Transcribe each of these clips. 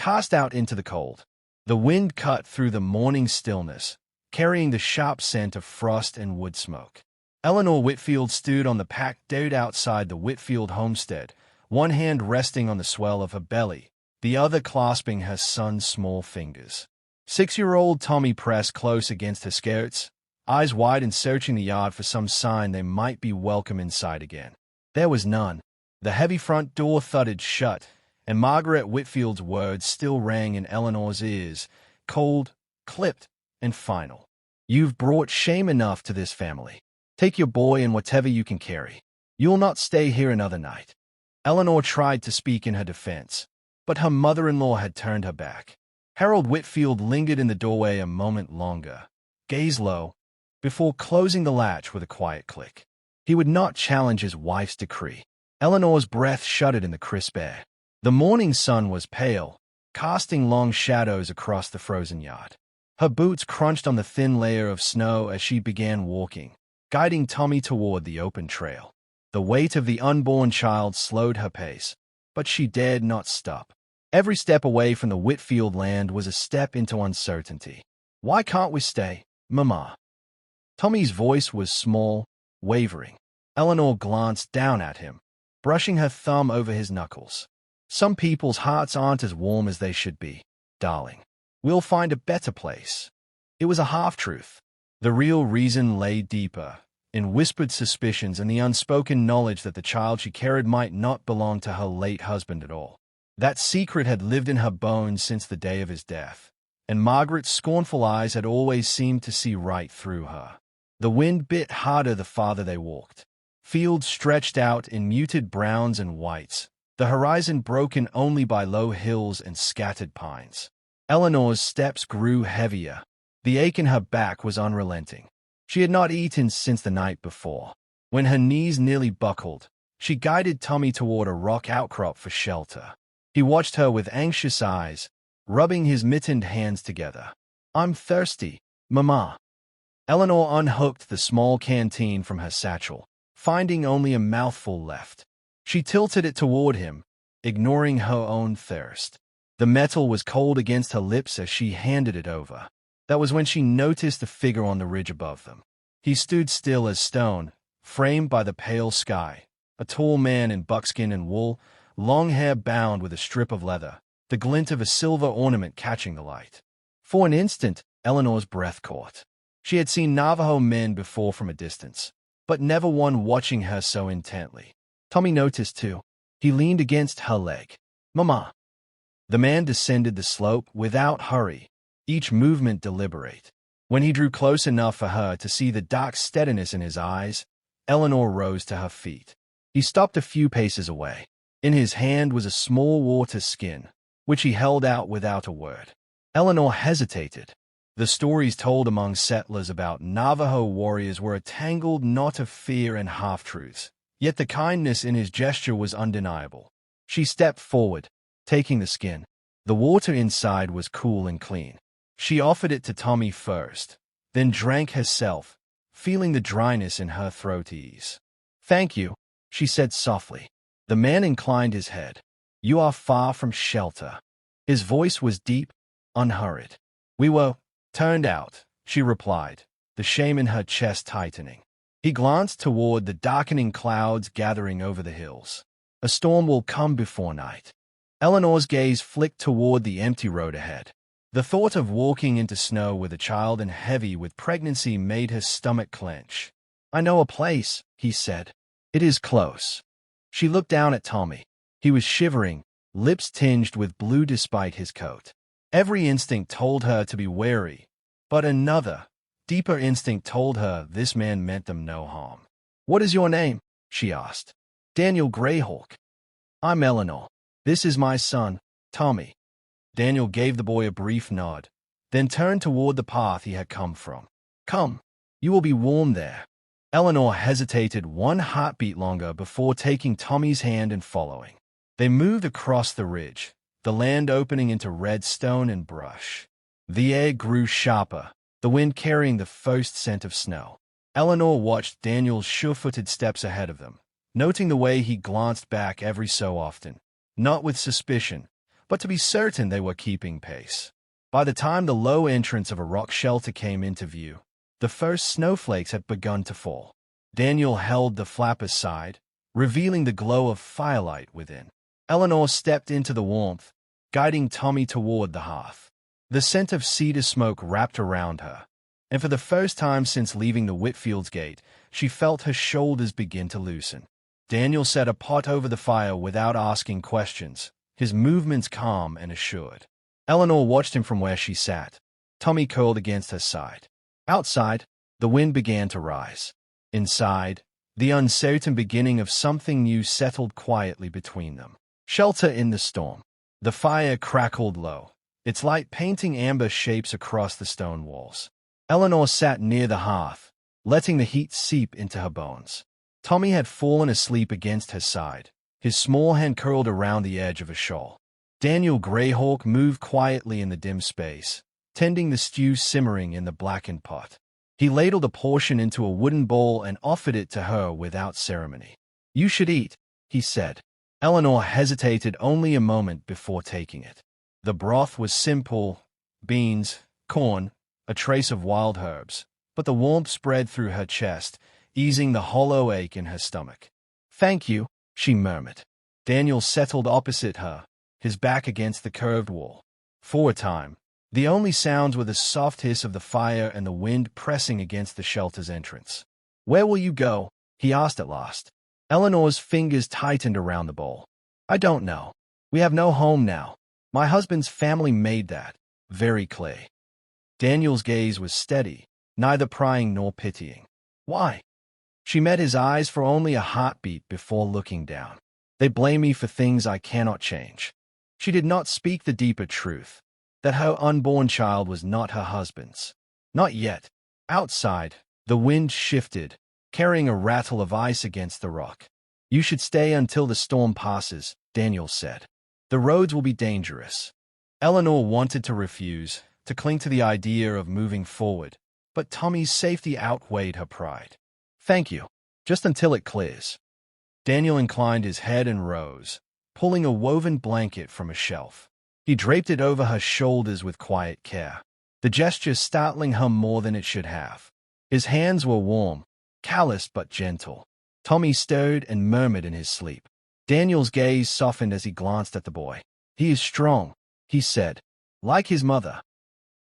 cast out into the cold. The wind cut through the morning stillness, carrying the sharp scent of frost and wood smoke. Eleanor Whitfield stood on the packed dirt outside the Whitfield homestead, one hand resting on the swell of her belly, the other clasping her son's small fingers. 6-year-old Tommy pressed close against her skirts, eyes wide and searching the yard for some sign they might be welcome inside again. There was none. The heavy front door thudded shut, and Margaret Whitfield's words still rang in Eleanor's ears, cold, clipped, and final. "You've brought shame enough to this family. Take your boy and whatever you can carry. You'll not stay here another night." Eleanor tried to speak in her defense, but her mother-in-law had turned her back. Harold Whitfield lingered in the doorway a moment longer, gaze low, before closing the latch with a quiet click. He would not challenge his wife's decree. Eleanor's breath shuddered in the crisp air. The morning sun was pale, casting long shadows across the frozen yard. Her boots crunched on the thin layer of snow as she began walking, guiding Tommy toward the open trail. The weight of the unborn child slowed her pace, but she dared not stop. Every step away from the Whitfield land was a step into uncertainty. "Why can't we stay, Mama?" Tommy's voice was small, wavering. Eleanor glanced down at him, brushing her thumb over his knuckles. "Some people's hearts aren't as warm as they should be, darling. We'll find a better place." It was a half-truth. The real reason lay deeper, in whispered suspicions and the unspoken knowledge that the child she carried might not belong to her late husband at all. That secret had lived in her bones since the day of his death, and Margaret's scornful eyes had always seemed to see right through her. The wind bit harder the farther they walked. Fields stretched out in muted browns and whites, the horizon broken only by low hills and scattered pines. Eleanor's steps grew heavier. The ache in her back was unrelenting. She had not eaten since the night before. When her knees nearly buckled, she guided Tommy toward a rock outcrop for shelter. He watched her with anxious eyes, rubbing his mittened hands together. "I'm thirsty, Mama." Eleanor unhooked the small canteen from her satchel, finding only a mouthful left. She tilted it toward him, ignoring her own thirst. The metal was cold against her lips as she handed it over. That was when she noticed the figure on the ridge above them. He stood still as stone, framed by the pale sky, a tall man in buckskin and wool, long hair bound with a strip of leather, the glint of a silver ornament catching the light. For an instant, Eleanor's breath caught. She had seen Navajo men before from a distance, but never one watching her so intently. Tommy noticed too. He leaned against her leg. "Mama." The man descended the slope without hurry, each movement deliberate. When he drew close enough for her to see the dark steadiness in his eyes, Eleanor rose to her feet. He stopped a few paces away. In his hand was a small water skin, which he held out without a word. Eleanor hesitated. The stories told among settlers about Navajo warriors were a tangled knot of fear and half-truths, yet the kindness in his gesture was undeniable. She stepped forward, taking the skin. The water inside was cool and clean. She offered it to Tommy first, then drank herself, feeling the dryness in her throat ease. "Thank you," she said softly. The man inclined his head. "You are far from shelter." His voice was deep, unhurried. "We were turned out," she replied, the shame in her chest tightening. He glanced toward the darkening clouds gathering over the hills. "A storm will come before night." Eleanor's gaze flicked toward the empty road ahead. The thought of walking into snow with a child and heavy with pregnancy made her stomach clench. "I know a place," he said. "It is close." She looked down at Tommy. He was shivering, lips tinged with blue despite his coat. Every instinct told her to be wary, but another, deeper instinct told her this man meant them no harm. "What is your name?" she asked. "Daniel Greyhawk." "I'm Eleanor. This is my son, Tommy." Daniel gave the boy a brief nod, then turned toward the path he had come from. "Come, you will be warm there." Eleanor hesitated one heartbeat longer before taking Tommy's hand and following. They moved across the ridge, the land opening into red stone and brush. The air grew sharper, the wind carrying the first scent of snow. Eleanor watched Daniel's sure-footed steps ahead of them, noting the way he glanced back every so often, not with suspicion, but to be certain they were keeping pace. By the time the low entrance of a rock shelter came into view, the first snowflakes had begun to fall. Daniel held the flap aside, revealing the glow of firelight within. Eleanor stepped into the warmth, guiding Tommy toward the hearth. The scent of cedar smoke wrapped around her, and for the first time since leaving the Whitfields' gate, she felt her shoulders begin to loosen. Daniel set a pot over the fire without asking questions, his movements calm and assured. Eleanor watched him from where she sat. Tommy curled against her side. Outside, the wind began to rise. Inside, the uncertain beginning of something new settled quietly between them. Shelter in the storm. The fire crackled low, its light painting amber shapes across the stone walls. Eleanor sat near the hearth, letting the heat seep into her bones. Tommy had fallen asleep against her side, his small hand curled around the edge of a shawl. Daniel Greyhawk moved quietly in the dim space, tending the stew simmering in the blackened pot. He ladled a portion into a wooden bowl and offered it to her without ceremony. "You should eat," he said. Eleanor hesitated only a moment before taking it. The broth was simple: beans, corn, a trace of wild herbs, but the warmth spread through her chest, easing the hollow ache in her stomach. "Thank you," she murmured. Daniel settled opposite her, his back against the curved wall. For a time, the only sounds were the soft hiss of the fire and the wind pressing against the shelter's entrance. "Where will you go?" he asked at last. Eleanor's fingers tightened around the bowl. "I don't know. We have no home now. My husband's family made that very clear." Daniel's gaze was steady, neither prying nor pitying. "Why?" She met his eyes for only a heartbeat before looking down. "They blame me for things I cannot change." She did not speak the deeper truth, that her unborn child was not her husband's. Not yet. Outside, the wind shifted, carrying a rattle of ice against the rock. "You should stay until the storm passes," Daniel said. "The roads will be dangerous." Eleanor wanted to refuse, to cling to the idea of moving forward, but Tommy's safety outweighed her pride. "Thank you. Just until it clears." Daniel inclined his head and rose, pulling a woven blanket from a shelf. He draped it over her shoulders with quiet care, the gesture startling her more than it should have. His hands were warm, calloused but gentle. Tommy stirred and murmured in his sleep. Daniel's gaze softened as he glanced at the boy. "He is strong," he said, "like his mother."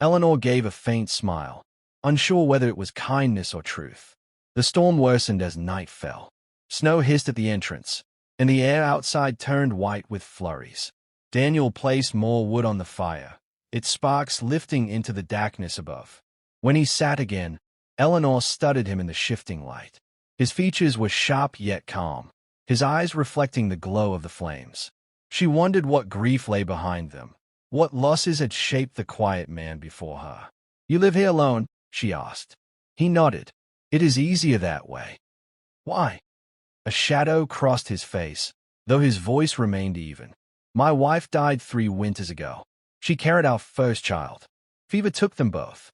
Eleanor gave a faint smile, unsure whether it was kindness or truth. The storm worsened as night fell. Snow hissed at the entrance, and the air outside turned white with flurries. Daniel placed more wood on the fire, its sparks lifting into the darkness above. When he sat again, Eleanor studied him in the shifting light. His features were sharp yet calm, his eyes reflecting the glow of the flames. She wondered what grief lay behind them, what losses had shaped the quiet man before her. "You live here alone?" she asked. He nodded. "It is easier that way." "Why?" A shadow crossed his face, though his voice remained even. "My wife died 3 winters ago. She carried our first child. Fever took them both."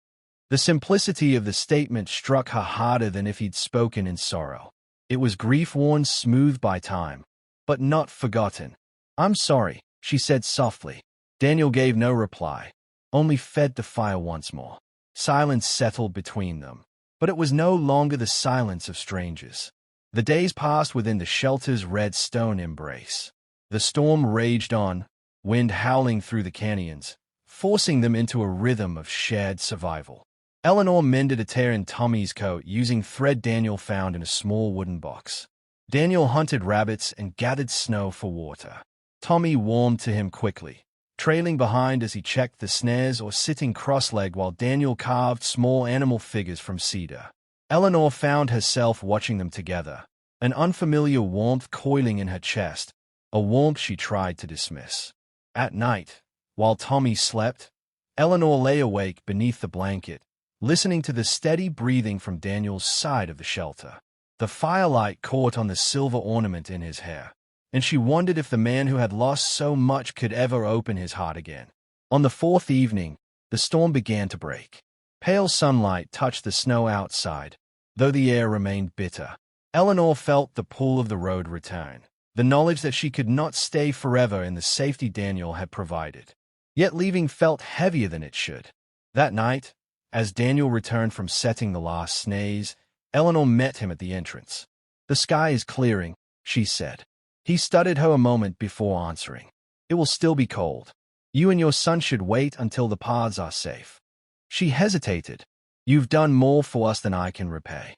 The simplicity of the statement struck her harder than if he'd spoken in sorrow. It was grief worn smooth by time, but not forgotten. "I'm sorry," she said softly. Daniel gave no reply, only fed the fire once more. Silence settled between them, but it was no longer the silence of strangers. The days passed within the shelter's red stone embrace. The storm raged on, wind howling through the canyons, forcing them into a rhythm of shared survival. Eleanor mended a tear in Tommy's coat using thread Daniel found in a small wooden box. Daniel hunted rabbits and gathered snow for water. Tommy warmed to him quickly, trailing behind as he checked the snares or sitting cross-legged while Daniel carved small animal figures from cedar. Eleanor found herself watching them together, an unfamiliar warmth coiling in her chest, a warmth she tried to dismiss. At night, while Tommy slept, Eleanor lay awake beneath the blanket, listening to the steady breathing from Daniel's side of the shelter. The firelight caught on the silver ornament in his hair, and she wondered if the man who had lost so much could ever open his heart again. On the 4th evening, the storm began to break. Pale sunlight touched the snow outside, though the air remained bitter. Eleanor felt the pull of the road return, the knowledge that she could not stay forever in the safety Daniel had provided. Yet leaving felt heavier than it should. That night, as Daniel returned from setting the last snails, Eleanor met him at the entrance. "The sky is clearing," she said. He studied her a moment before answering. "It will still be cold. You and your son should wait until the paths are safe." She hesitated. "You've done more for us than I can repay."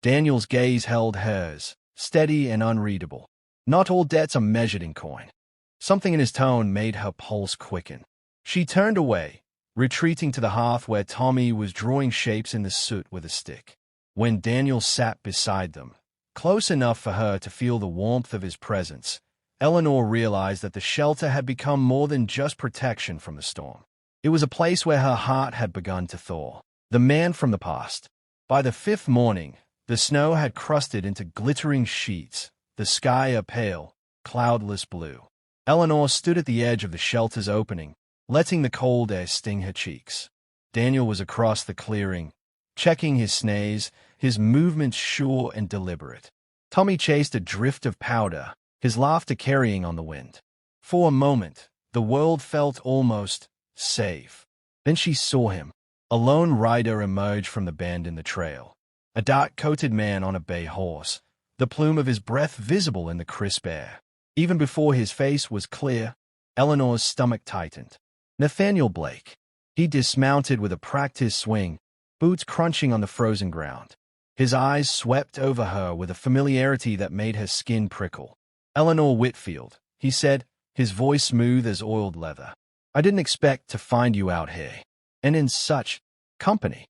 Daniel's gaze held hers, steady and unreadable. "Not all debts are measured in coin." Something in his tone made her pulse quicken. She turned away, retreating to the hearth where Tommy was drawing shapes in the soot with a stick. When Daniel sat beside them, close enough for her to feel the warmth of his presence, Eleanor realized that the shelter had become more than just protection from the storm. It was a place where her heart had begun to thaw. The man from the past. By the fifth morning, the snow had crusted into glittering sheets, the sky a pale, cloudless blue. Eleanor stood at the edge of the shelter's opening, letting the cold air sting her cheeks. Daniel was across the clearing, checking his snails, his movements sure and deliberate. Tommy chased a drift of powder, his laughter carrying on the wind. For a moment, the world felt almost safe. Then she saw him. A lone rider emerged from the bend in the trail. A dark-coated man on a bay horse, the plume of his breath visible in the crisp air. Even before his face was clear, Eleanor's stomach tightened. Nathaniel Blake. He dismounted with a practiced swing, boots crunching on the frozen ground. His eyes swept over her with a familiarity that made her skin prickle. "Eleanor Whitfield," he said, his voice smooth as oiled leather. "I didn't expect to find you out here, and in such company."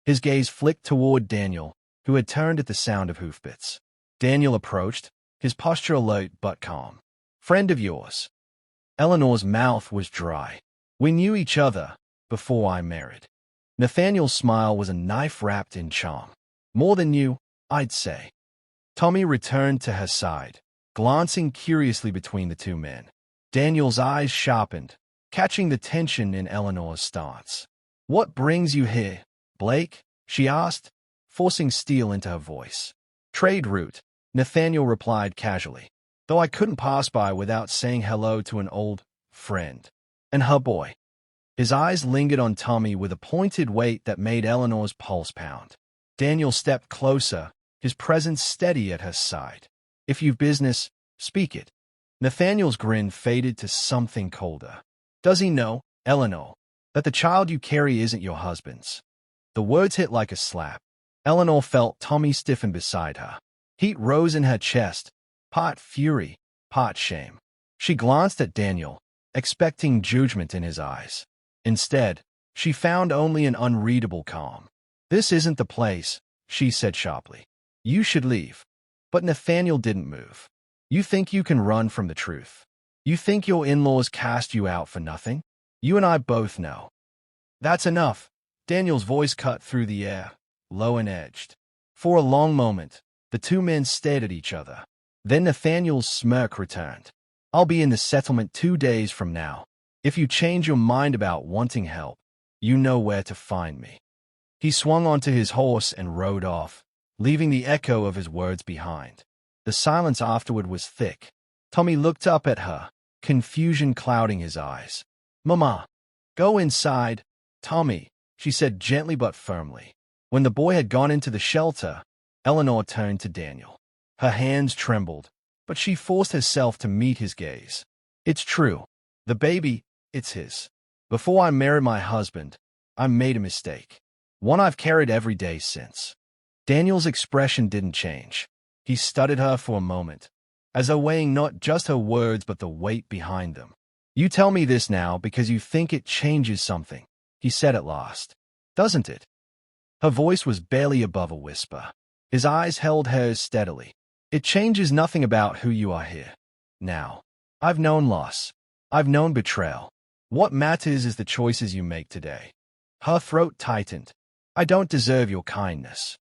His gaze flicked toward Daniel, who had turned at the sound of hoofbeats. Daniel approached, his posture alert but calm. "Friend of yours." Eleanor's mouth was dry. "We knew each other before I married." Nathaniel's smile was a knife wrapped in charm. "More than you, I'd say." Tommy returned to her side, glancing curiously between the two men. Daniel's eyes sharpened, catching the tension in Eleanor's stance. "What brings you here, Blake?" she asked, forcing steel into her voice. "Trade route," Nathaniel replied casually, "though I couldn't pass by without saying hello to an old friend. And her boy." His eyes lingered on Tommy with a pointed weight that made Eleanor's pulse pound. Daniel stepped closer, his presence steady at her side. "If you've business, speak it." Nathaniel's grin faded to something colder. "Does he know, Eleanor, that the child you carry isn't your husband's?" The words hit like a slap. Eleanor felt Tommy stiffen beside her. Heat rose in her chest, part fury, part shame. She glanced at Daniel, expecting judgment in his eyes. Instead, she found only an unreadable calm. "This isn't the place," she said sharply. "You should leave." But Nathaniel didn't move. "You think you can run from the truth? You think your in-laws cast you out for nothing? You and I both know." "That's enough." Daniel's voice cut through the air, low and edged. For a long moment, the two men stared at each other. Then Nathaniel's smirk returned. "I'll be in the settlement 2 days from now. If you change your mind about wanting help, you know where to find me." He swung onto his horse and rode off, leaving the echo of his words behind. The silence afterward was thick. Tommy looked up at her, confusion clouding his eyes. "Mama, go inside." "Tommy," she said gently but firmly. When the boy had gone into the shelter, Eleanor turned to Daniel. Her hands trembled, but she forced herself to meet his gaze. "It's true. The baby, it's his. Before I married my husband, I made a mistake. One I've carried every day since." Daniel's expression didn't change. He studied her for a moment, as though weighing not just her words but the weight behind them. "You tell me this now because you think it changes something," he said at last. "Doesn't it?" Her voice was barely above a whisper. His eyes held hers steadily. "It changes nothing about who you are here. Now, I've known loss. I've known betrayal. What matters is the choices you make today." Her throat tightened. "I don't deserve your kindness."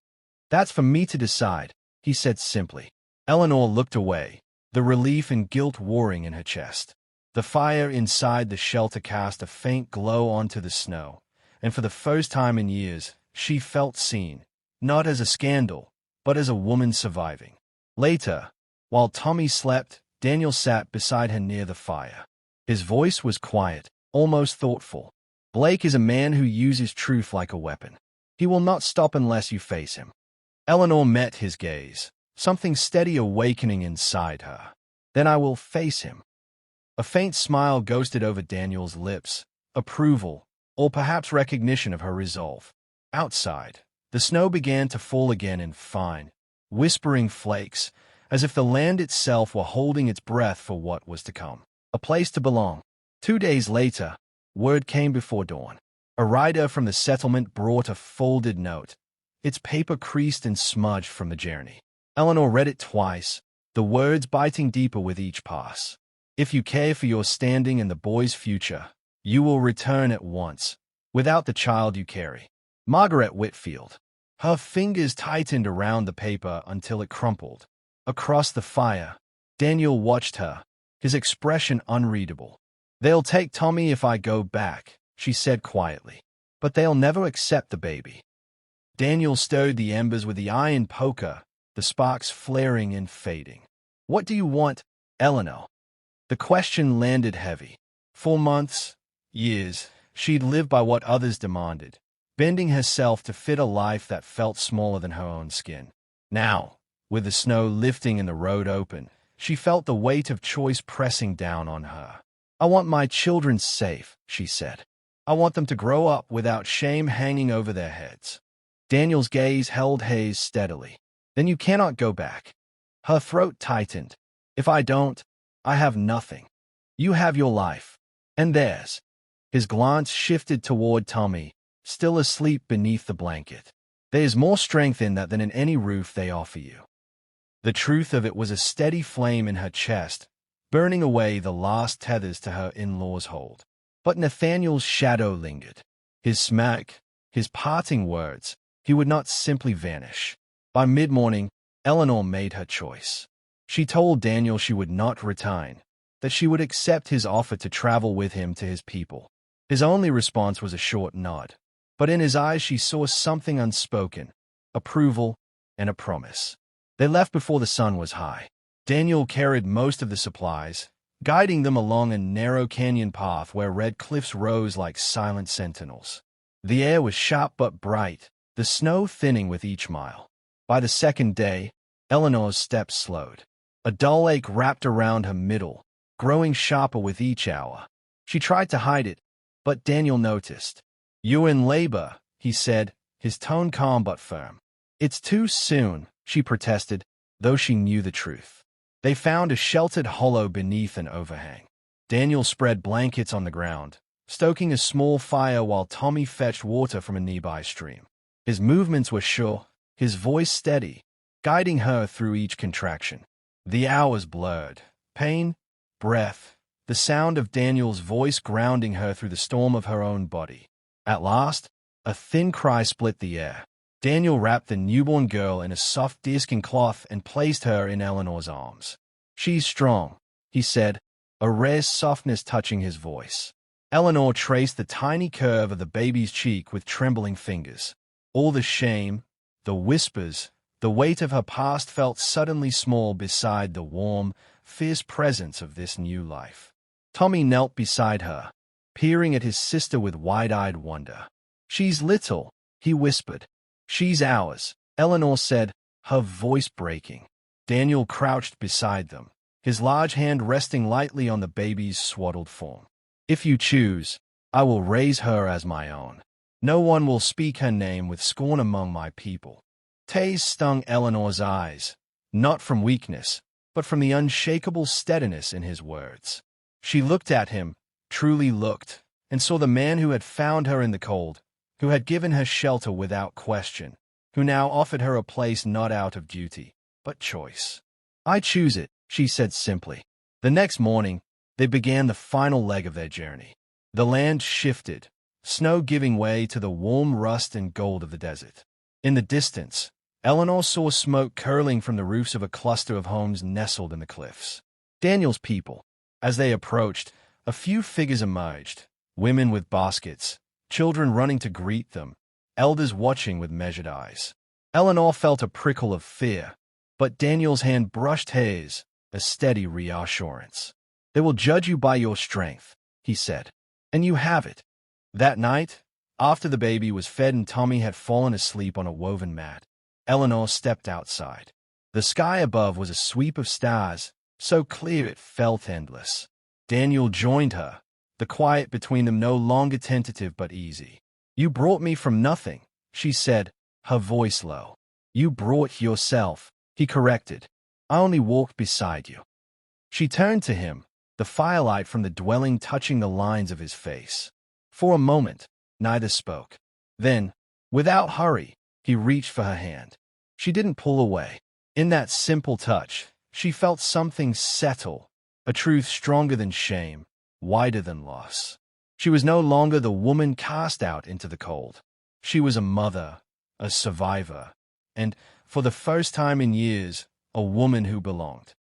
"That's for me to decide," he said simply. Eleanor looked away, the relief and guilt warring in her chest. The fire inside the shelter cast a faint glow onto the snow, and for the first time in years, she felt seen, not as a scandal, but as a woman surviving. Later, while Tommy slept, Daniel sat beside her near the fire. His voice was quiet, almost thoughtful. Blake is a man who uses truth like a weapon. He will not stop unless you face him. Eleanor met his gaze, something steady awakening inside her. Then I will face him. A faint smile ghosted over Daniel's lips, approval, or perhaps recognition of her resolve. Outside, the snow began to fall again in fine, whispering flakes, as if the land itself were holding its breath for what was to come. A place to belong. 2 days later, word came before dawn. A rider from the settlement brought a folded note, its paper creased and smudged from the journey. Eleanor read it twice, the words biting deeper with each pass. If you care for your standing and the boy's future, you will return at once, without the child you carry. Margaret Whitfield. Her fingers tightened around the paper until it crumpled. Across the fire, Daniel watched her, his expression unreadable. They'll take Tommy if I go back, she said quietly. But they'll never accept the baby. Daniel stirred the embers with the iron poker, the sparks flaring and fading. What do you want, Eleanor? The question landed heavy. For months, years, she'd lived by what others demanded, bending herself to fit a life that felt smaller than her own skin. Now, with the snow lifting and the road open, she felt the weight of choice pressing down on her. I want my children safe, she said. I want them to grow up without shame hanging over their heads. Daniel's gaze held hers steadily. Then you cannot go back. Her throat tightened. If I don't, I have nothing. You have your life. And theirs. His glance shifted toward Tommy, still asleep beneath the blanket. There's more strength in that than in any roof they offer you. The truth of it was a steady flame in her chest, burning away the last tethers to her in-laws' hold. But Nathaniel's shadow lingered. His smack, his parting words, he would not simply vanish. By mid-morning, Eleanor made her choice. She told Daniel she would not resign, that she would accept his offer to travel with him to his people. His only response was a short nod, but in his eyes she saw something unspoken, approval and a promise. They left before the sun was high. Daniel carried most of the supplies, guiding them along a narrow canyon path where red cliffs rose like silent sentinels. The air was sharp but bright, the snow thinning with each mile. By the second day, Eleanor's steps slowed. A dull ache wrapped around her middle, growing sharper with each hour. She tried to hide it, but Daniel noticed. You're in labor, he said, his tone calm but firm. It's too soon, she protested, though she knew the truth. They found a sheltered hollow beneath an overhang. Daniel spread blankets on the ground, stoking a small fire while Tommy fetched water from a nearby stream. His movements were sure, his voice steady, guiding her through each contraction. The hours blurred. Pain, breath, the sound of Daniel's voice grounding her through the storm of her own body. At last, a thin cry split the air. Daniel wrapped the newborn girl in a soft deerskin cloth and placed her in Eleanor's arms. She's strong, he said, a rare softness touching his voice. Eleanor traced the tiny curve of the baby's cheek with trembling fingers. All the shame, the whispers, the weight of her past felt suddenly small beside the warm, fierce presence of this new life. Tommy knelt beside her, peering at his sister with wide-eyed wonder. She's little, he whispered. She's ours, Eleanor said, her voice breaking. Daniel crouched beside them, his large hand resting lightly on the baby's swaddled form. If you choose, I will raise her as my own. No one will speak her name with scorn among my people. Tears stung Eleanor's eyes, not from weakness, but from the unshakable steadiness in his words. She looked at him, truly looked, and saw the man who had found her in the cold, who had given her shelter without question, who now offered her a place not out of duty, but choice. I choose it, she said simply. The next morning, they began the final leg of their journey. The land shifted, snow giving way to the warm rust and gold of the desert. In the distance, Eleanor saw smoke curling from the roofs of a cluster of homes nestled in the cliffs. Daniel's people. As they approached, a few figures emerged, women with baskets, children running to greet them, elders watching with measured eyes. Eleanor felt a prickle of fear, but Daniel's hand brushed hers, a steady reassurance. "They will judge you by your strength," he said. "And you have it." That night, after the baby was fed and Tommy had fallen asleep on a woven mat, Eleanor stepped outside. The sky above was a sweep of stars, so clear it felt endless. Daniel joined her, the quiet between them no longer tentative but easy. "You brought me from nothing," she said, her voice low. "You brought yourself," he corrected. "I only walked beside you." She turned to him, the firelight from the dwelling touching the lines of his face. For a moment, neither spoke. Then, without hurry, he reached for her hand. She didn't pull away. In that simple touch, she felt something settle, a truth stronger than shame, wider than loss. She was no longer the woman cast out into the cold. She was a mother, a survivor, and, for the first time in years, a woman who belonged.